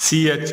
CH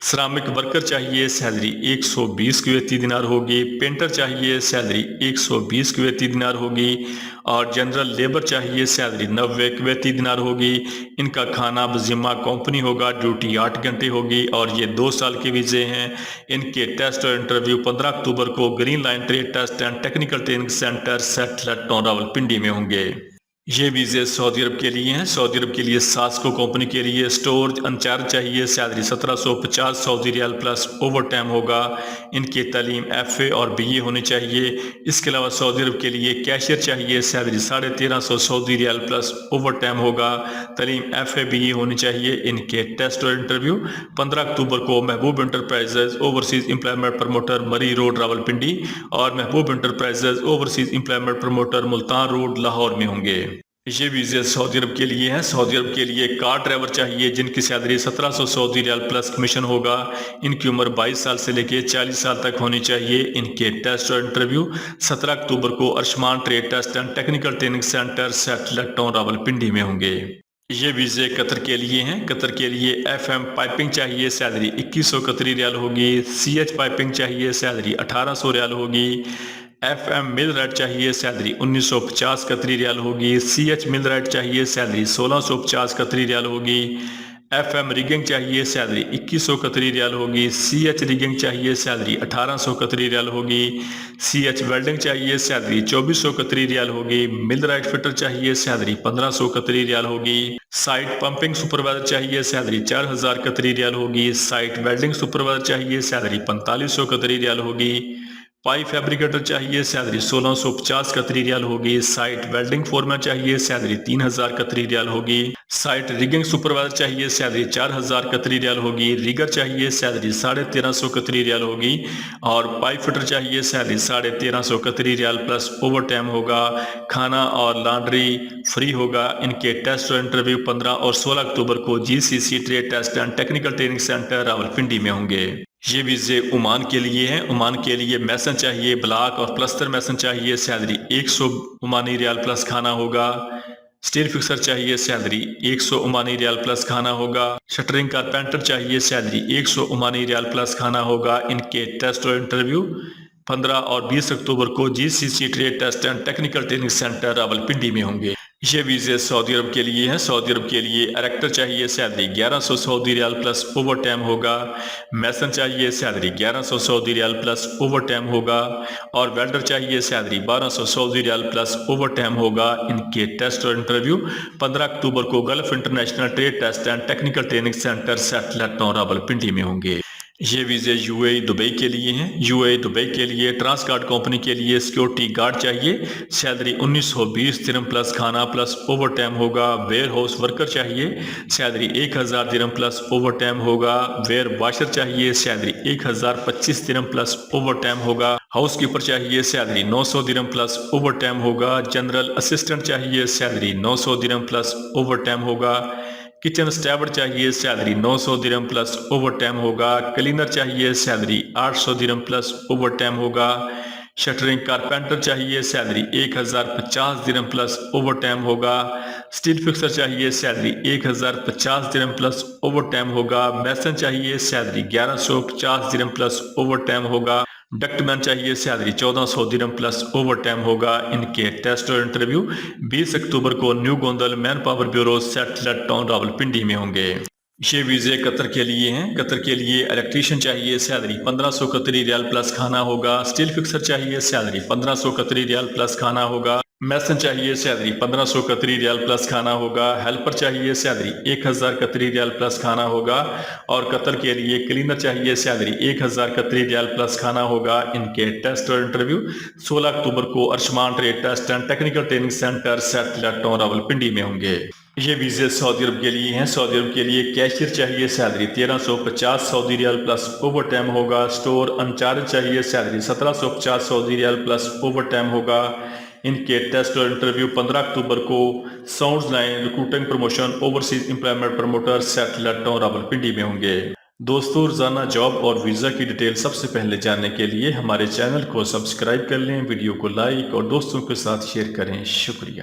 سرامک worker چاہیے، salary 120 کویتی دینار ہوگی۔ پینٹر چاہیے، سیلری 120 کویتی دینار ہوگی۔ اور جنرل لیبر چاہیے، سیلری 90 کویتی دینار ہوگی۔ ان کا کھانا بذمہ کمپنی ہوگا، ڈیوٹی 8 گھنٹے ہوگی اور یہ 2 سال کے ویزے ہیں۔ ان کے ٹیسٹ اور انٹرویو 15 اکتوبر کو green line trade test and technical training centre satellite town Rawalpindi میں ہوں گے۔ یہ ویزے سعودی عرب کے لیے ہیں۔ سعودی عرب کے لیے ساسکو کمپنی کے لیے اسٹور انچارج چاہیے، salary 1750 Saudi riyal plus overtime ہوگا۔ ان کی تعلیم ایف اے اور بی اے ہونی چاہیے۔ اس کے علاوہ سعودی عرب کے لیے کیشیئر چاہیے، salary 1350 Saudi riyal plus overtime ہوگا۔ تعلیم ایف اے بی اے ہونی چاہیے۔ ان کے ٹیسٹ اور انٹرویو 15 اکتوبر کو محبوب انٹرپرائزز اوورسیز امپلائمنٹ پروموٹر مری روڈ راولپنڈی اور محبوب enterprises overseas employment promoter Multan road Lahore میں ہوں گے۔ یہ ویزے سعودی عرب کے لیے ہیں۔ سعودی عرب کے لیے کار ڈرائیور چاہیے جن کی سیلری 1700 سعودی ریال پلس کمیشن ہوگا۔ ان کی عمر 22 سال سے لے کے 40 سال تک ہونی چاہیے۔ ان کے ٹیسٹ اور انٹرویو 17 اکتوبر کو Arshman trade test and technical training centre satellite town Rawalpindi میں ہوں گے۔ یہ ویزے قطر کے لیے ہیں۔ قطر کے لیے ایف ایم پائپنگ چاہیے، سیلری 2100 قطری ریال ہوگی۔ سی ایچ پائپنگ چاہیے، سیلری 1800 ریال ہوگی۔ ایف ایم مل رائٹ چاہیے، سیلری 1950 قطری ریال ہوگی۔ سی ایچ مل رائٹ چاہیے، سیلری 1650 قطری ریال ہوگی۔ ایف ایم ریگنگ چاہیے، سیلری 2100 قطری ریال ہوگی۔ سی ایچ ریگنگ چاہیے، سیلری 1800 قطری ریال ہوگی۔ سی ایچ ویلڈنگ چاہیے، سیلری 2400 قطری ریال ہوگی۔ مل رائٹ فٹر چاہیے، سیلری 1500 قطری ریال ہوگی۔ سائٹ پمپنگ سپروائزر چاہیے، سیلری 4000 قطری ریال ہوگی۔ سائٹ ویلڈنگ سپروائزر چاہیے، سیلری 4500 قطری ریال ہوگی۔ پائی فیبریکیٹر چاہیے، سیلری 1650 قطری ریال ہوگی۔ سائٹ ویلڈنگ فورمین چاہیے، سیلری 3000 قطری ریال ہوگی۔ سائٹ ریگنگ سپروائزر چاہیے، سیلری 4000 قطری ریال ہوگی۔ ریگر چاہیے، سیلری 1350 قطری ریال ہوگی۔ اور پائی فٹر چاہیے، سیلری 1350 قطری ریال پلس اوور ٹائم ہوگا۔ کھانا اور لانڈری فری ہوگا۔ ان کے ٹیسٹ اور انٹرویو 15 اور 16 اکتوبر کو G C C trade test and technical training centre Rawalpindi میں ہوں گے۔ یہ ویزے عمان کے لیے ہیں۔ عمان کے لیے میسن چاہیے، بلاک اور پلستر میسن چاہیے، سیلری 100 عمانی ریال پلس کھانا ہوگا۔ سٹیل فکسر چاہیے، سیلری 100 عمانی ریال پلس کھانا ہوگا۔ شٹرنگ کارپینٹر چاہیے، سیلری 100 عمانی ریال پلس کھانا ہوگا۔ ان کے ٹیسٹ اور انٹرویو 15 اور 20 اکتوبر کو G C C trade test and technical training centre Rawalpindi میں ہوں گے۔ یہ ویزے سعودی عرب کے لیے ہیں۔ سعودی عرب کے لیے ایریکٹر چاہیے، salary 1100 Saudi riyal plus overtime ہوگا۔ میسن چاہیے، salary 1100 Saudi riyal plus overtime ہوگا۔ اور ویلڈر چاہیے، salary 1200 Saudi riyal plus overtime ہوگا۔ ان کے ٹیسٹ اور انٹرویو 15 اکتوبر کو Gulf International trade test and technical training centre satellite town Rawalpindi میں ہوں گے۔ یہ ویزے یو اے دبئی کے لیے ہیں۔ یو اے دبئی کے لیے ٹرانس گارڈ کمپنی کے لیے سیکیورٹی گارڈ چاہیے، سیلری 1920 درہم پلس کھانا پلس اوور ٹائم ہوگا۔ ویئر ہاؤس ورکر چاہیے، سیلری 1000 درہم پلس اوور ٹائم ہوگا۔ ویئر واشر چاہیے، سیلری 1025 درہم پلس اوور ٹائم ہوگا۔ ہاؤس کیپر چاہیے، سیلری 900 درہم پلس اوور ٹائم ہوگا۔ جنرل اسسٹنٹ چاہیے، سیلری 900 درہم پلس اوور ٹائم ہوگا۔ کچن سٹیورڈ چاہیے، سیلری 900 درہم پلس اوور ٹائم ہوگا۔ کلینر چاہیے، سیلری 800 درہم پلس اوور ٹائم ہوگا۔ شٹرنگ کارپینٹر چاہیے، سیلری 1050 درہم پلس اوور ٹائم ہوگا۔ سٹیل فکسر چاہیے، سیلری 1050 درہم پلس اوور ٹائم ہوگا۔ میسن چاہیے، سیلری 1150 درہم پلس اوور ٹائم ہوگا۔ ڈکٹ مین چاہیے، سیلری 1400 درہم پلس اوور ٹائم ہوگا۔ ان کے ٹیسٹ اور انٹرویو 20 اکتوبر کو new Gondal man power bureau سیٹلٹ town Rawalpindi میں ہوں گے۔ یہ ویزے قطر کے لیے ہیں۔ قطر کے لیے الیکٹریشین چاہیے، سیلری 1500 قطری ریال پلس کھانا ہوگا۔ سٹیل فکسر چاہیے، سیلری 1500 قطری ریال پلس کھانا ہوگا۔ میسن چاہیے، سیلری 1500 قطری ریال پلس کھانا ہوگا۔ ہیلپر چاہیے، سیلری 1000 قطری ریال پلس کھانا ہوگا۔ اور قطر کے لیے کلینر چاہیے، سیلری 1000 قطری ریال پلس کھانا ہوگا۔ ان کے ٹیسٹ اور انٹرویو 16 اکتوبر کو Arshman trade test and technical training centre satellite town Rawalpindi میں ہوں گے۔ یہ ویزے سعودی عرب کے لیے ہیں۔ سعودی عرب کے لیے کیشیئر چاہیے، salary 1350 Saudi riyal plus overtime ہوگا۔ سٹور انچارج چاہیے، salary 1750 Saudi riyal plus overtime ہوگا۔ ان کے ٹیسٹ اور انٹرویو 15 اکتوبر کو Sounds Line recruiting promotion overseas employment promoter satellite town Rawalpindi میں ہوں گے۔ دوستو، روزانہ جاب اور ویزا کی ڈیٹیل سب سے پہلے جاننے کے لیے ہمارے چینل کو سبسکرائب کر لیں، ویڈیو کو لائک اور دوستوں کے ساتھ شیئر کریں۔ شکریہ۔